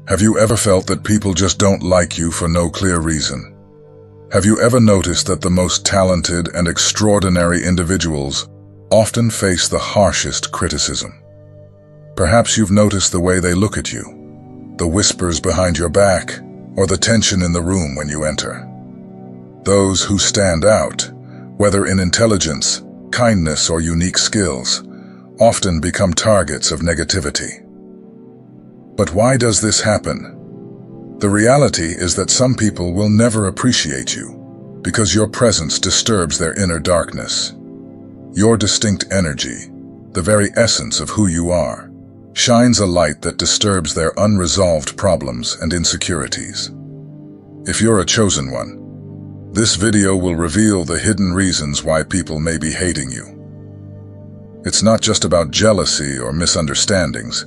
Have you ever felt that people just don't like you for no clear reason? Have you ever noticed that the most talented and extraordinary individuals often face the harshest criticism? Perhaps you've noticed the way they look at you, the whispers behind your back, or the tension in the room when you enter. Those who stand out, whether in intelligence, kindness, or unique skills, often become targets of negativity. But why does this happen? The reality is that some people will never appreciate you because your presence disturbs their inner darkness. Your distinct energy, the very essence of who you are, shines a light that disturbs their unresolved problems and insecurities. If you're a chosen one, this video will reveal the hidden reasons why people may be hating you. It's not just about jealousy or misunderstandings.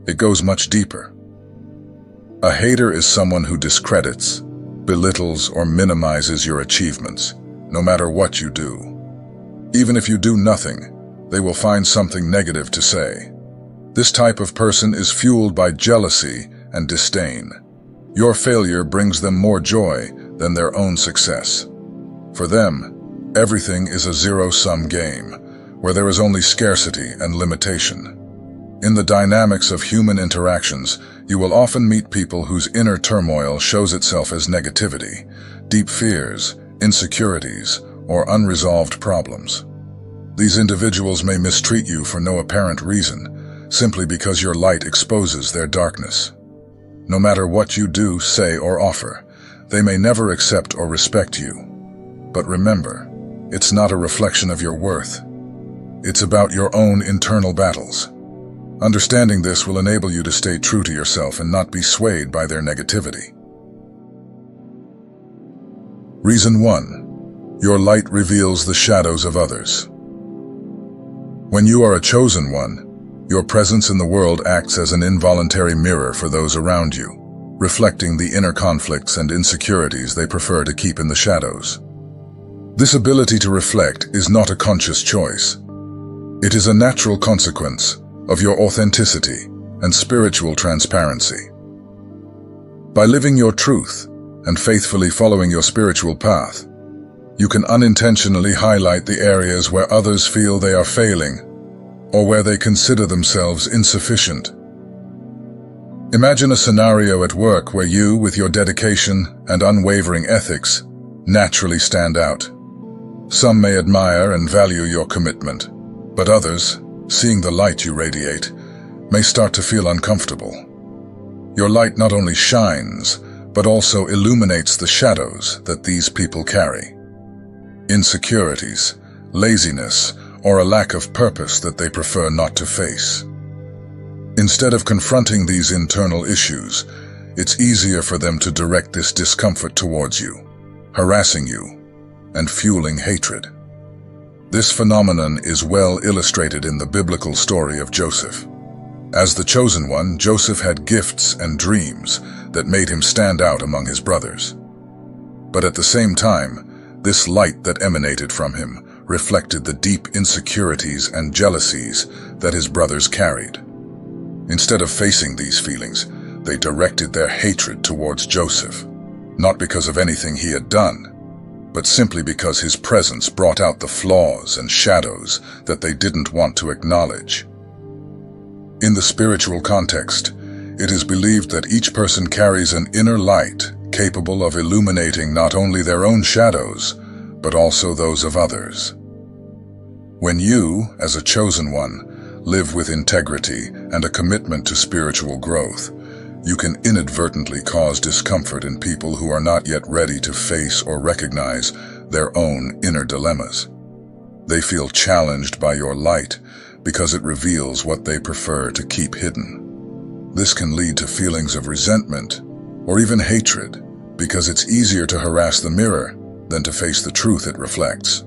It goes much deeper. A hater is someone who discredits, belittles, or minimizes your achievements, no matter what you do. Even if you do nothing, they will find something negative to say. This type of person is fueled by jealousy and disdain. Your failure brings them more joy than their own success. For them, everything is a zero-sum game, where there is only scarcity and limitation. In the dynamics of human interactions, you will often meet people whose inner turmoil shows itself as negativity, deep fears, insecurities, or unresolved problems. These individuals may mistreat you for no apparent reason, simply because your light exposes their darkness. No matter what you do, say, or offer, they may never accept or respect you. But remember, it's not a reflection of your worth. It's about your own internal battles. Understanding this will enable you to stay true to yourself and not be swayed by their negativity. Reason 1. Your light reveals the shadows of others. When you are a chosen one, your presence in the world acts as an involuntary mirror for those around you, reflecting the inner conflicts and insecurities they prefer to keep in the shadows. This ability to reflect is not a conscious choice. It is a natural consequence of your authenticity and spiritual transparency. By living your truth and faithfully following your spiritual path, you can unintentionally highlight the areas where others feel they are failing or where they consider themselves insufficient. Imagine a scenario at work where you, with your dedication and unwavering ethics, naturally stand out. Some may admire and value your commitment, but others, seeing the light you radiate, may start to feel uncomfortable. Your light not only shines, but also illuminates the shadows that these people carry. Insecurities, laziness, or a lack of purpose that they prefer not to face. Instead of confronting these internal issues, it's easier for them to direct this discomfort towards you, harassing you, and fueling hatred. This phenomenon is well illustrated in the biblical story of Joseph. As the chosen one, Joseph had gifts and dreams that made him stand out among his brothers. But at the same time, this light that emanated from him reflected the deep insecurities and jealousies that his brothers carried. Instead of facing these feelings, they directed their hatred towards Joseph, not because of anything he had done, but simply because his presence brought out the flaws and shadows that they didn't want to acknowledge. In the spiritual context, it is believed that each person carries an inner light capable of illuminating not only their own shadows, but also those of others. When you, as a chosen one, live with integrity and a commitment to spiritual growth, you can inadvertently cause discomfort in people who are not yet ready to face or recognize their own inner dilemmas. They feel challenged by your light because it reveals what they prefer to keep hidden. This can lead to feelings of resentment or even hatred because it's easier to harass the mirror than to face the truth it reflects.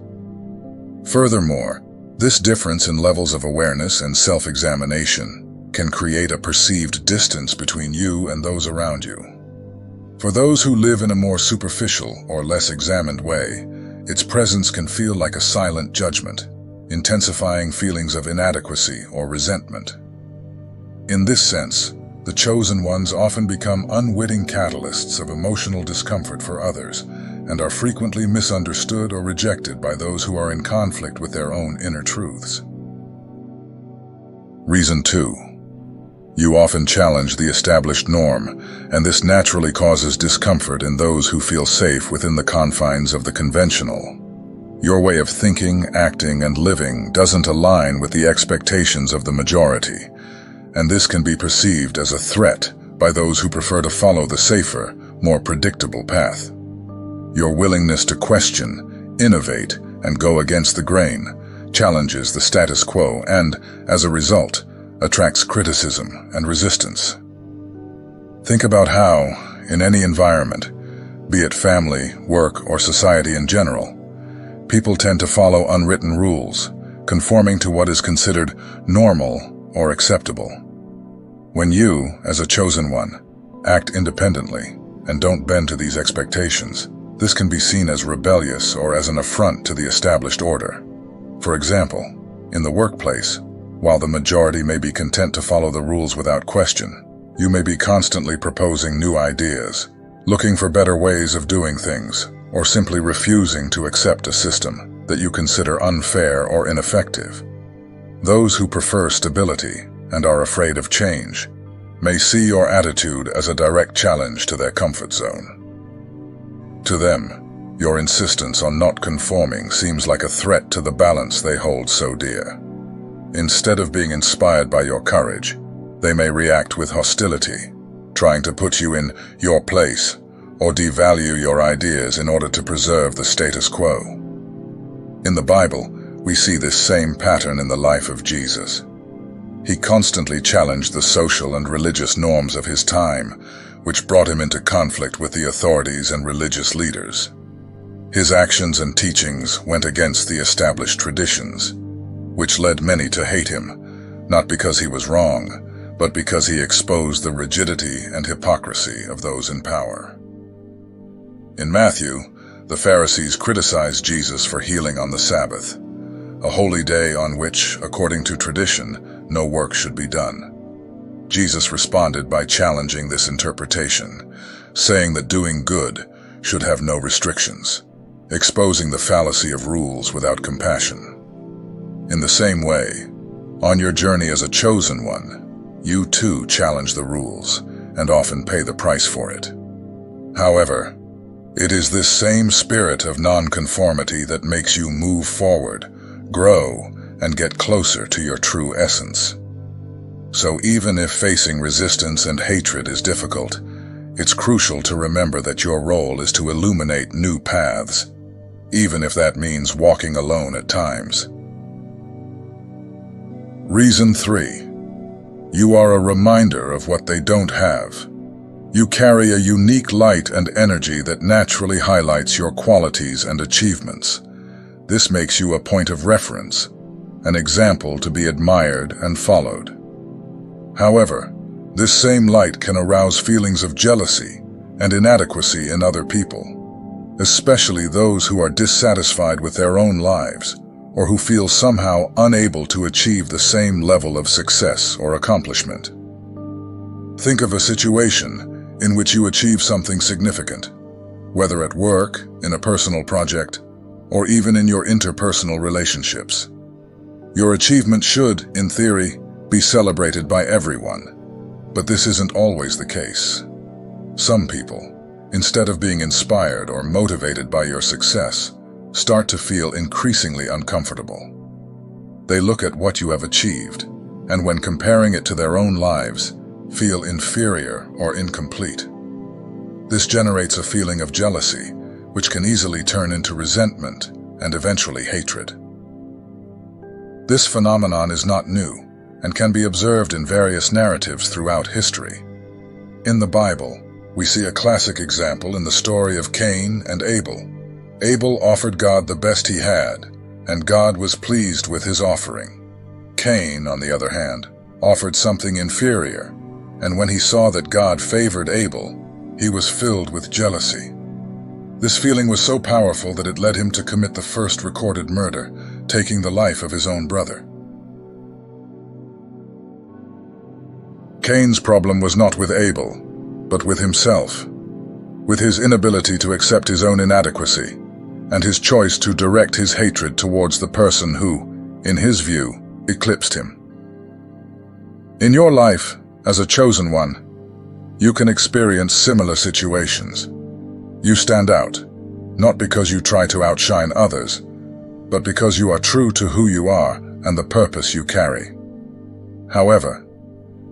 Furthermore, this difference in levels of awareness and self-examination can create a perceived distance between you and those around you. For those who live in a more superficial or less examined way, its presence can feel like a silent judgment, intensifying feelings of inadequacy or resentment. In this sense, The chosen ones often become unwitting catalysts of emotional discomfort for others and are frequently misunderstood or rejected by those who are in conflict with their own inner truths. Reason 2. You often challenge the established norm, and this naturally causes discomfort in those who feel safe within the confines of the conventional. Your way of thinking, acting, and living doesn't align with the expectations of the majority, and this can be perceived as a threat by those who prefer to follow the safer, more predictable path. Your willingness to question, innovate, and go against the grain challenges the status quo and, as a result, attracts criticism and resistance. Think about how, in any environment, be it family, work, or society in general, people tend to follow unwritten rules, conforming to what is considered normal or acceptable. When you, as a chosen one, act independently and don't bend to these expectations, this can be seen as rebellious or as an affront to the established order. For example, in the workplace, while the majority may be content to follow the rules without question, you may be constantly proposing new ideas, looking for better ways of doing things, or simply refusing to accept a system that you consider unfair or ineffective. Those who prefer stability and are afraid of change may see your attitude as a direct challenge to their comfort zone. To them, your insistence on not conforming seems like a threat to the balance they hold so dear. Instead of being inspired by your courage, they may react with hostility, trying to put you in your place or devalue your ideas in order to preserve the status quo. In the Bible, we see this same pattern in the life of Jesus. He constantly challenged the social and religious norms of his time, which brought him into conflict with the authorities and religious leaders. His actions and teachings went against the established traditions, which led many to hate him, not because he was wrong, but because he exposed the rigidity and hypocrisy of those in power. In Matthew, the Pharisees criticized Jesus for healing on the Sabbath, a holy day on which, according to tradition, no work should be done. Jesus responded by challenging this interpretation, saying that doing good should have no restrictions, exposing the fallacy of rules without compassion. In the same way, on your journey as a chosen one, you too challenge the rules and often pay the price for it. However, it is this same spirit of nonconformity that makes you move forward, grow, and get closer to your true essence. So even if facing resistance and hatred is difficult, it's crucial to remember that your role is to illuminate new paths, even if that means walking alone at times. Reason 3. You are a reminder of what they don't have. You carry a unique light and energy that naturally highlights your qualities and achievements. This makes you a point of reference, an example to be admired and followed. However, this same light can arouse feelings of jealousy and inadequacy in other people, especially those who are dissatisfied with their own lives or who feel somehow unable to achieve the same level of success or accomplishment. Think of a situation in which you achieve something significant, whether at work, in a personal project, or even in your interpersonal relationships. Your achievement should, in theory, be celebrated by everyone, but this isn't always the case. Some people, instead of being inspired or motivated by your success, start to feel increasingly uncomfortable. They look at what you have achieved, and when comparing it to their own lives, feel inferior or incomplete. This generates a feeling of jealousy, which can easily turn into resentment and eventually hatred. This phenomenon is not new and can be observed in various narratives throughout history. In the Bible, we see a classic example in the story of Cain and Abel. Abel offered God the best he had, and God was pleased with his offering. Cain, on the other hand, offered something inferior, and when he saw that God favored Abel, he was filled with jealousy. This feeling was so powerful that it led him to commit the first recorded murder, taking the life of his own brother. Cain's problem was not with Abel, but with himself, with his inability to accept his own inadequacy, and his choice to direct his hatred towards the person who, in his view, eclipsed him. In your life, as a chosen one, you can experience similar situations. You stand out, not because you try to outshine others, but because you are true to who you are and the purpose you carry. However,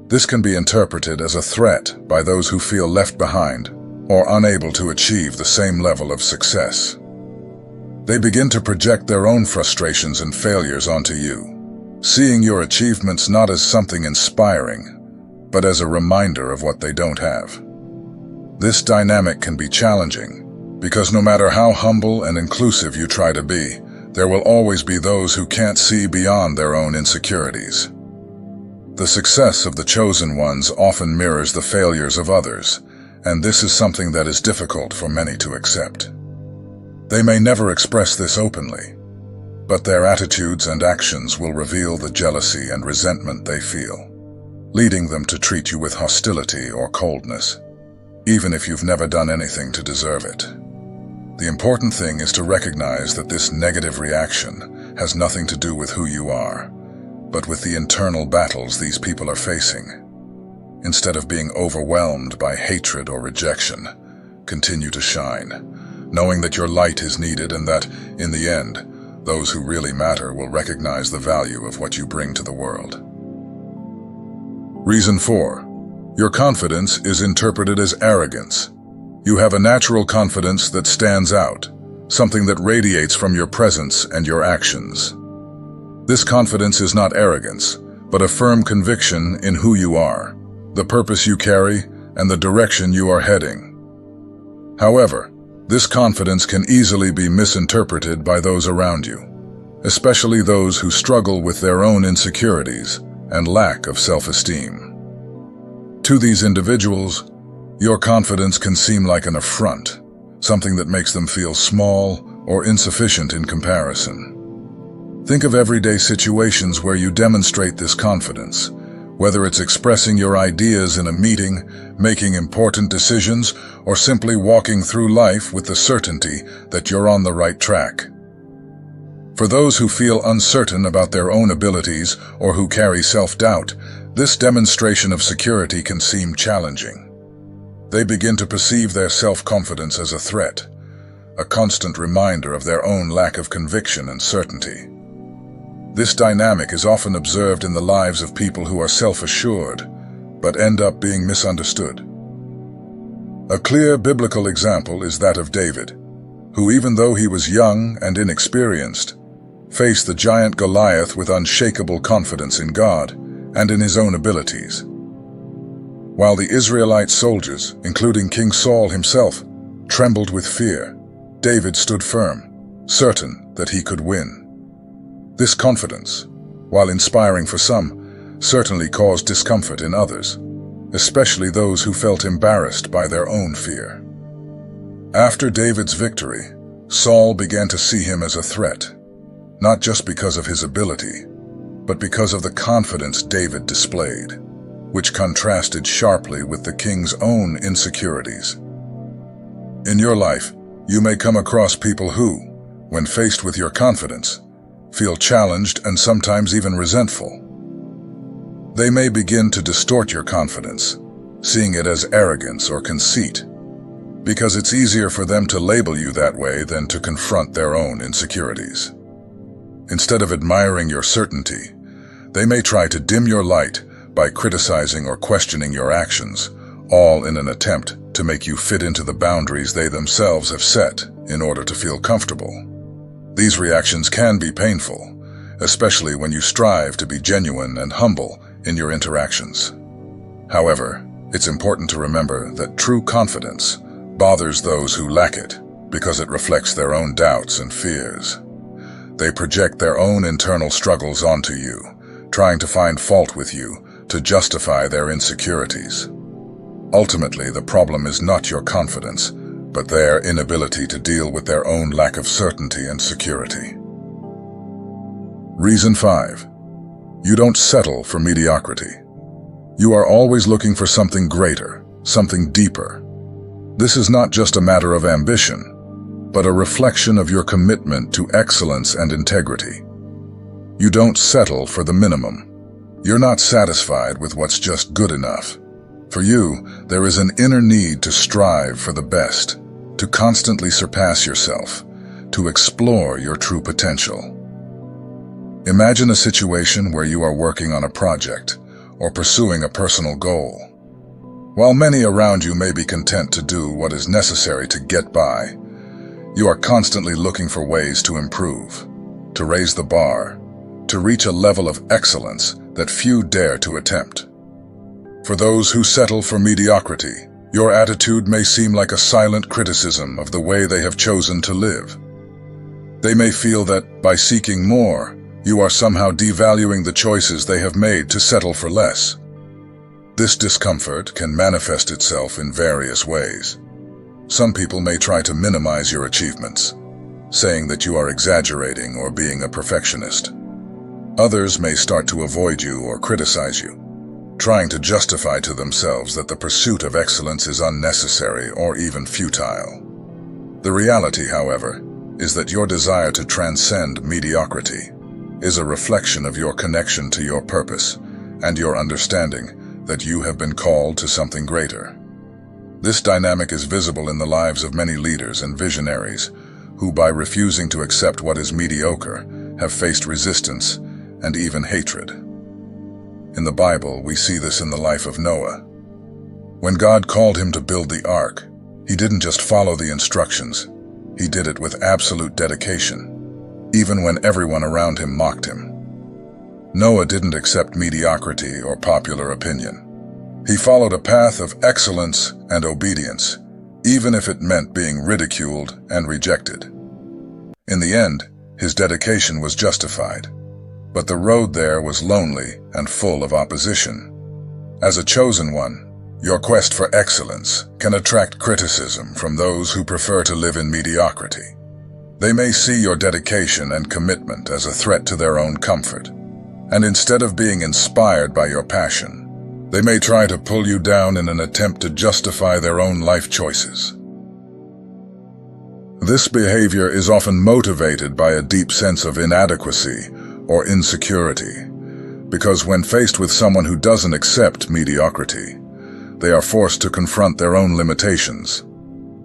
this can be interpreted as a threat by those who feel left behind or unable to achieve the same level of success. They begin to project their own frustrations and failures onto you, seeing your achievements not as something inspiring, but as a reminder of what they don't have. This dynamic can be challenging, because no matter how humble and inclusive you try to be, there will always be those who can't see beyond their own insecurities. The success of the chosen ones often mirrors the failures of others, and this is something that is difficult for many to accept. They may never express this openly, but their attitudes and actions will reveal the jealousy and resentment they feel, leading them to treat you with hostility or coldness, even if you've never done anything to deserve it. The important thing is to recognize that this negative reaction has nothing to do with who you are, but with the internal battles these people are facing. Instead of being overwhelmed by hatred or rejection, continue to shine, knowing that your light is needed and that, in the end, those who really matter will recognize the value of what you bring to the world. Reason 4. Your confidence is interpreted as arrogance. You have a natural confidence that stands out, something that radiates from your presence and your actions. This confidence is not arrogance, but a firm conviction in who you are, the purpose you carry, and the direction you are heading. However, this confidence can easily be misinterpreted by those around you, especially those who struggle with their own insecurities and lack of self-esteem. To these individuals, your confidence can seem like an affront, something that makes them feel small or insufficient in comparison. Think of everyday situations where you demonstrate this confidence, whether it's expressing your ideas in a meeting, making important decisions, or simply walking through life with the certainty that you're on the right track. For those who feel uncertain about their own abilities or who carry self-doubt, this demonstration of security can seem challenging. They begin to perceive their self-confidence as a threat, a constant reminder of their own lack of conviction and certainty. This dynamic is often observed in the lives of people who are self-assured, but end up being misunderstood. A clear biblical example is that of David, who, even though he was young and inexperienced, faced the giant Goliath with unshakable confidence in God and in his own abilities. While the Israelite soldiers, including King Saul himself, trembled with fear, David stood firm, certain that he could win. This confidence, while inspiring for some, certainly caused discomfort in others, especially those who felt embarrassed by their own fear. After David's victory, Saul began to see him as a threat, not just because of his ability, but because of the confidence David displayed, which contrasted sharply with the king's own insecurities. In your life, you may come across people who, when faced with your confidence, feel challenged and sometimes even resentful. They may begin to distort your confidence, seeing it as arrogance or conceit, because it's easier for them to label you that way than to confront their own insecurities. Instead of admiring your certainty, they may try to dim your light by criticizing or questioning your actions, all in an attempt to make you fit into the boundaries they themselves have set in order to feel comfortable. These reactions can be painful, especially when you strive to be genuine and humble in your interactions. However, it's important to remember that true confidence bothers those who lack it because it reflects their own doubts and fears. They project their own internal struggles onto you, trying to find fault with you to justify their insecurities. Ultimately, the problem is not your confidence, but their inability to deal with their own lack of certainty and security. Reason 5. You don't settle for mediocrity. You are always looking for something greater, something deeper. This is not just a matter of ambition, but a reflection of your commitment to excellence and integrity. You don't settle for the minimum. You're not satisfied with what's just good enough. For you, there is an inner need to strive for the best, to constantly surpass yourself, to explore your true potential. Imagine a situation where you are working on a project or pursuing a personal goal. While many around you may be content to do what is necessary to get by, you are constantly looking for ways to improve, to raise the bar, to reach a level of excellence that few dare to attempt. For those who settle for mediocrity, your attitude may seem like a silent criticism of the way they have chosen to live. They may feel that, by seeking more, you are somehow devaluing the choices they have made to settle for less. This discomfort can manifest itself in various ways. Some people may try to minimize your achievements, saying that you are exaggerating or being a perfectionist. Others may start to avoid you or criticize you, trying to justify to themselves that the pursuit of excellence is unnecessary or even futile. The reality, however, is that your desire to transcend mediocrity is a reflection of your connection to your purpose and your understanding that you have been called to something greater. This dynamic is visible in the lives of many leaders and visionaries who, by refusing to accept what is mediocre, have faced resistance and even hatred. In the Bible, we see this in the life of Noah. When God called him to build the ark, he didn't just follow the instructions, he did it with absolute dedication, even when everyone around him mocked him. Noah didn't accept mediocrity or popular opinion. He followed a path of excellence and obedience, even if it meant being ridiculed and rejected. In the end, his dedication was justified, but the road there was lonely and full of opposition. As a chosen one, your quest for excellence can attract criticism from those who prefer to live in mediocrity. They may see your dedication and commitment as a threat to their own comfort, and instead of being inspired by your passion, they may try to pull you down in an attempt to justify their own life choices. This behavior is often motivated by a deep sense of inadequacy or insecurity, because when faced with someone who doesn't accept mediocrity, they are forced to confront their own limitations.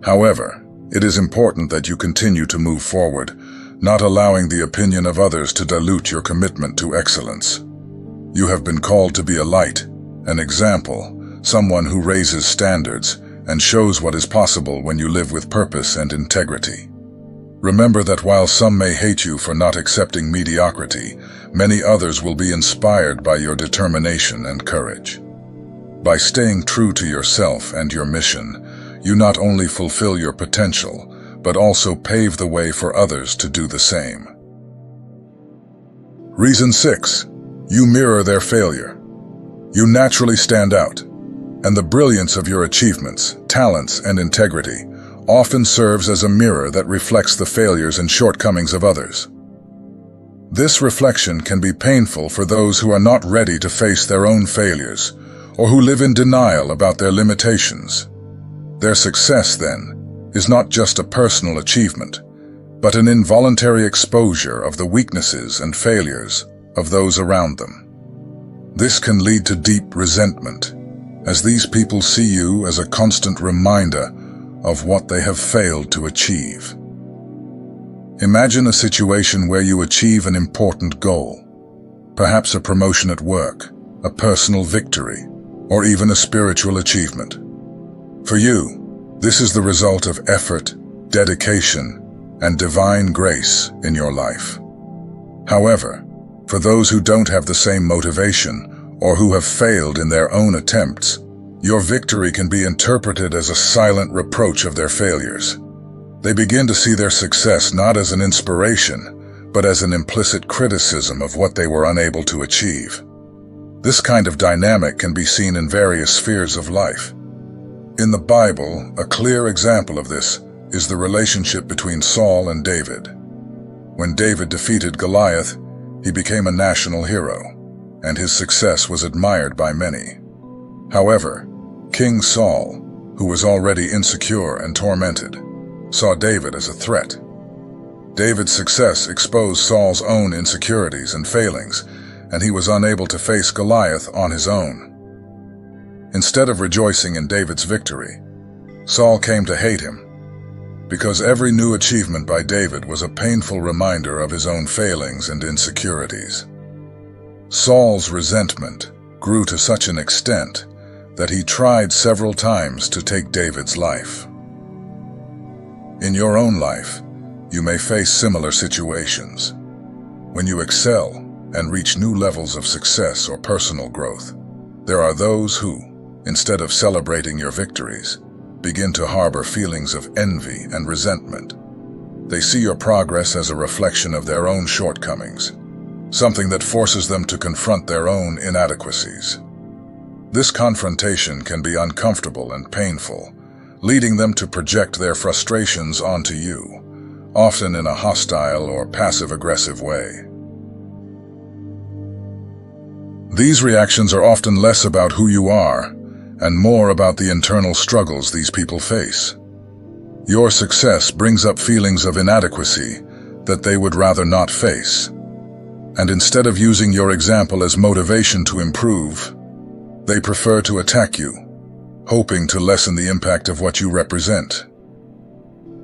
However, it is important that you continue to move forward, not allowing the opinion of others to dilute your commitment to excellence. You have been called to be a light, an example, someone who raises standards and shows what is possible when you live with purpose and integrity. Remember that while some may hate you for not accepting mediocrity, many others will be inspired by your determination and courage. By staying true to yourself and your mission, you not only fulfill your potential, but also pave the way for others to do the same. Reason 6. You mirror their failure. You naturally stand out, and the brilliance of your achievements, talents, and integrity often serves as a mirror that reflects the failures and shortcomings of others. This reflection can be painful for those who are not ready to face their own failures, or who live in denial about their limitations. Their success, then, is not just a personal achievement, but an involuntary exposure of the weaknesses and failures of those around them. This can lead to deep resentment, as these people see you as a constant reminder of what they have failed to achieve. Imagine a situation where you achieve an important goal, perhaps a promotion at work, a personal victory, or even a spiritual achievement. For you, this is the result of effort, dedication, and divine grace in your life. However, for those who don't have the same motivation or who have failed in their own attempts, your victory can be interpreted as a silent reproach of their failures. They begin to see their success not as an inspiration, but as an implicit criticism of what they were unable to achieve. This kind of dynamic can be seen in various spheres of life. In the Bible, a clear example of this is the relationship between Saul and David. When David defeated Goliath, he became a national hero, and his success was admired by many. However, King Saul, who was already insecure and tormented, saw David as a threat. David's success exposed Saul's own insecurities and failings, and he was unable to face Goliath on his own. Instead of rejoicing in David's victory, Saul came to hate him, because every new achievement by David was a painful reminder of his own failings and insecurities. Saul's resentment grew to such an extent that he tried several times to take David's life. In your own life, you may face similar situations. When you excel and reach new levels of success or personal growth, there are those who, instead of celebrating your victories, begin to harbor feelings of envy and resentment. They see your progress as a reflection of their own shortcomings, something that forces them to confront their own inadequacies. This confrontation can be uncomfortable and painful, leading them to project their frustrations onto you, often in a hostile or passive-aggressive way. These reactions are often less about who you are and more about the internal struggles these people face. Your success brings up feelings of inadequacy that they would rather not face. And instead of using your example as motivation to improve, they prefer to attack you, hoping to lessen the impact of what you represent.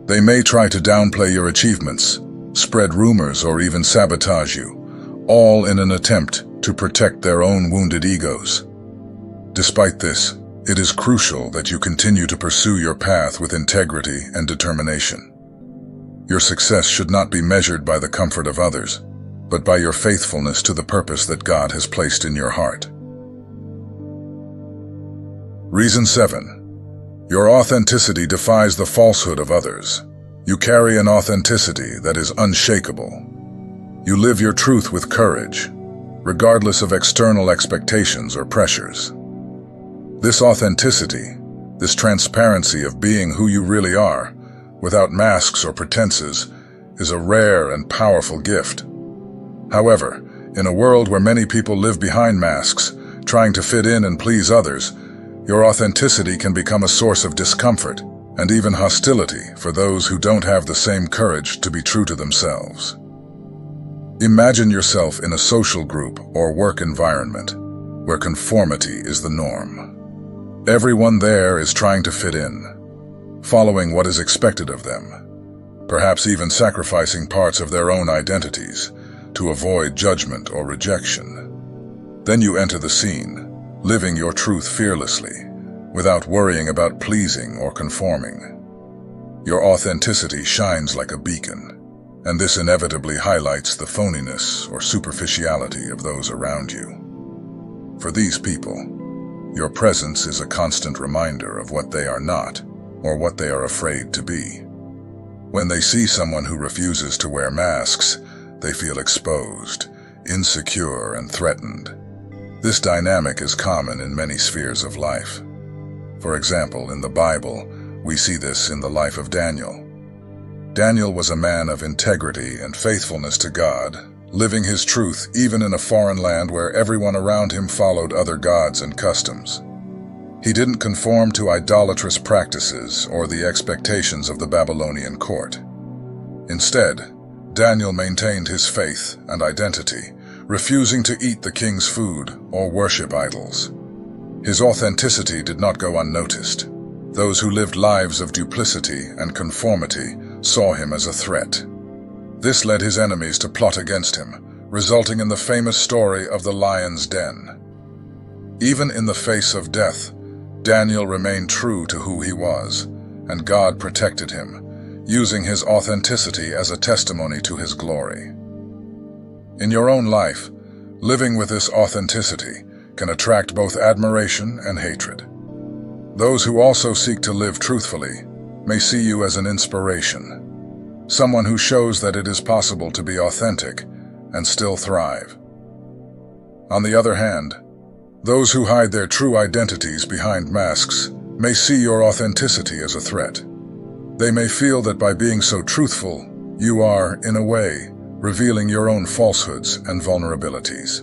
They may try to downplay your achievements, spread rumors, or even sabotage you, all in an attempt to protect their own wounded egos. Despite this, it is crucial that you continue to pursue your path with integrity and determination. Your success should not be measured by the comfort of others, but by your faithfulness to the purpose that God has placed in your heart. Reason 7. Your authenticity defies the falsehood of others. You carry an authenticity that is unshakable. You live your truth with courage, regardless of external expectations or pressures. This authenticity, this transparency of being who you really are, without masks or pretenses, is a rare and powerful gift. However, in a world where many people live behind masks, trying to fit in and please others, your authenticity can become a source of discomfort and even hostility for those who don't have the same courage to be true to themselves. Imagine yourself in a social group or work environment where conformity is the norm. Everyone there is trying to fit in, following what is expected of them, perhaps even sacrificing parts of their own identities to avoid judgment or rejection. Then you enter the scene, living your truth fearlessly, without worrying about pleasing or conforming. Your authenticity shines like a beacon, and this inevitably highlights the phoniness or superficiality of those around you. For these people, your presence is a constant reminder of what they are not or what they are afraid to be. When they see someone who refuses to wear masks, they feel exposed, insecure, and threatened. This dynamic is common in many spheres of life. For example, in the Bible, we see this in the life of Daniel. Daniel was a man of integrity and faithfulness to God, living his truth even in a foreign land where everyone around him followed other gods and customs. He didn't conform to idolatrous practices or the expectations of the Babylonian court. Instead, Daniel maintained his faith and identity, refusing to eat the king's food or worship idols. His authenticity did not go unnoticed. Those who lived lives of duplicity and conformity saw him as a threat. This led his enemies to plot against him, resulting in the famous story of the lion's den. Even in the face of death, Daniel remained true to who he was, and God protected him, using his authenticity as a testimony to his glory. In your own life, living with this authenticity can attract both admiration and hatred. Those who also seek to live truthfully may see you as an inspiration, someone who shows that it is possible to be authentic and still thrive. On the other hand, those who hide their true identities behind masks may see your authenticity as a threat. They may feel that by being so truthful, you are, in a way, revealing your own falsehoods and vulnerabilities.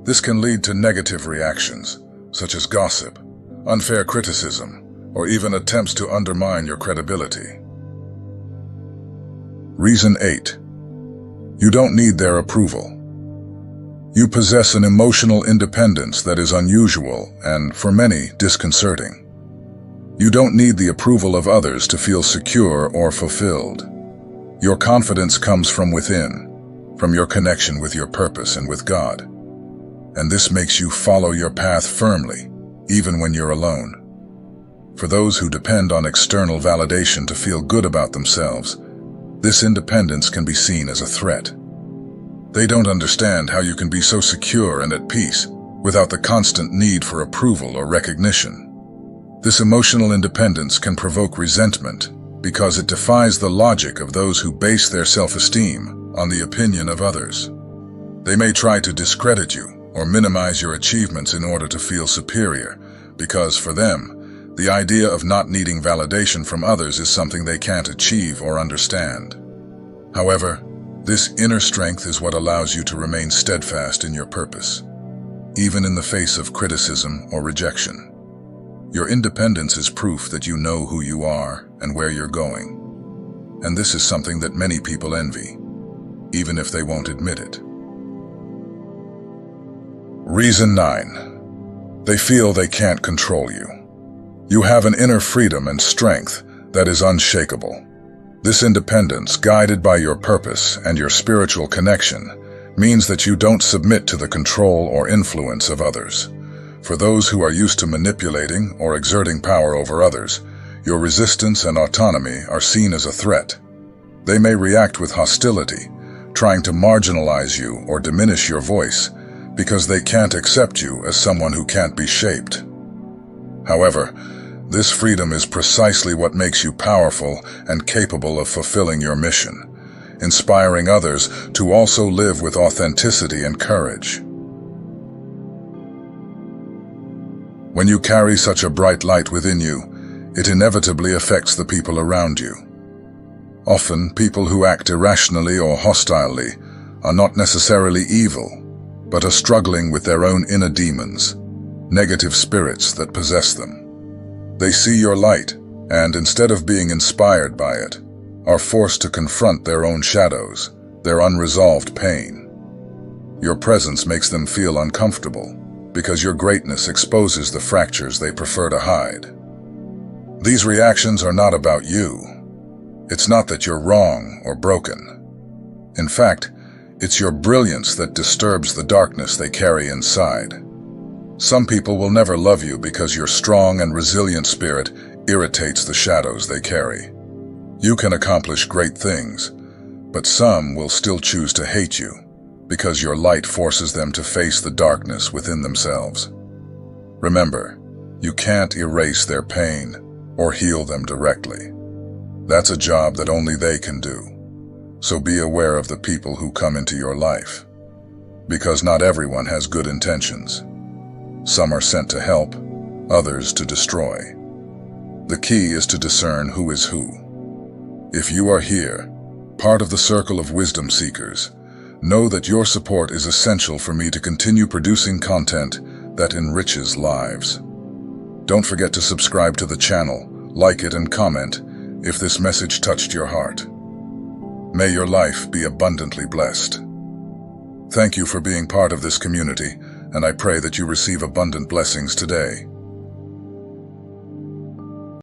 This can lead to negative reactions, such as gossip, unfair criticism, or even attempts to undermine your credibility. Reason 8. You don't need their approval. You possess an emotional independence that is unusual and, for many, disconcerting. You don't need the approval of others to feel secure or fulfilled. Your confidence comes from within, from your connection with your purpose and with God. And this makes you follow your path firmly, even when you're alone. For those who depend on external validation to feel good about themselves, this independence can be seen as a threat. They don't understand how you can be so secure and at peace without the constant need for approval or recognition. This emotional independence can provoke resentment because it defies the logic of those who base their self-esteem on the opinion of others. They may try to discredit you or minimize your achievements in order to feel superior, because for them, the idea of not needing validation from others is something they can't achieve or understand. However, this inner strength is what allows you to remain steadfast in your purpose, even in the face of criticism or rejection. Your independence is proof that you know who you are and where you're going. And this is something that many people envy, even if they won't admit it. Reason 9. They feel they can't control you. You have an inner freedom and strength that is unshakable. This independence, guided by your purpose and your spiritual connection, means that you don't submit to the control or influence of others. For those who are used to manipulating or exerting power over others, your resistance and autonomy are seen as a threat. They may react with hostility, trying to marginalize you or diminish your voice, because they can't accept you as someone who can't be shaped. However, this freedom is precisely what makes you powerful and capable of fulfilling your mission, inspiring others to also live with authenticity and courage. When you carry such a bright light within you, it inevitably affects the people around you. Often, people who act irrationally or hostilely are not necessarily evil, but are struggling with their own inner demons, negative spirits that possess them. They see your light, and instead of being inspired by it, are forced to confront their own shadows, their unresolved pain. Your presence makes them feel uncomfortable, because your greatness exposes the fractures they prefer to hide. These reactions are not about you. It's not that you're wrong or broken. In fact, it's your brilliance that disturbs the darkness they carry inside. Some people will never love you because your strong and resilient spirit irritates the shadows they carry. You can accomplish great things, but some will still choose to hate you because your light forces them to face the darkness within themselves. Remember, you can't erase their pain or heal them directly. That's a job that only they can do. So be aware of the people who come into your life, because not everyone has good intentions. Some are sent to help, others to destroy. The key is to discern who is who. If you are here, part of the circle of wisdom seekers, know that your support is essential for me to continue producing content that enriches lives. Don't forget to subscribe to the channel, like it, and comment if this message touched your heart. May your life be abundantly blessed. Thank you for being part of this community, and I pray that you receive abundant blessings today.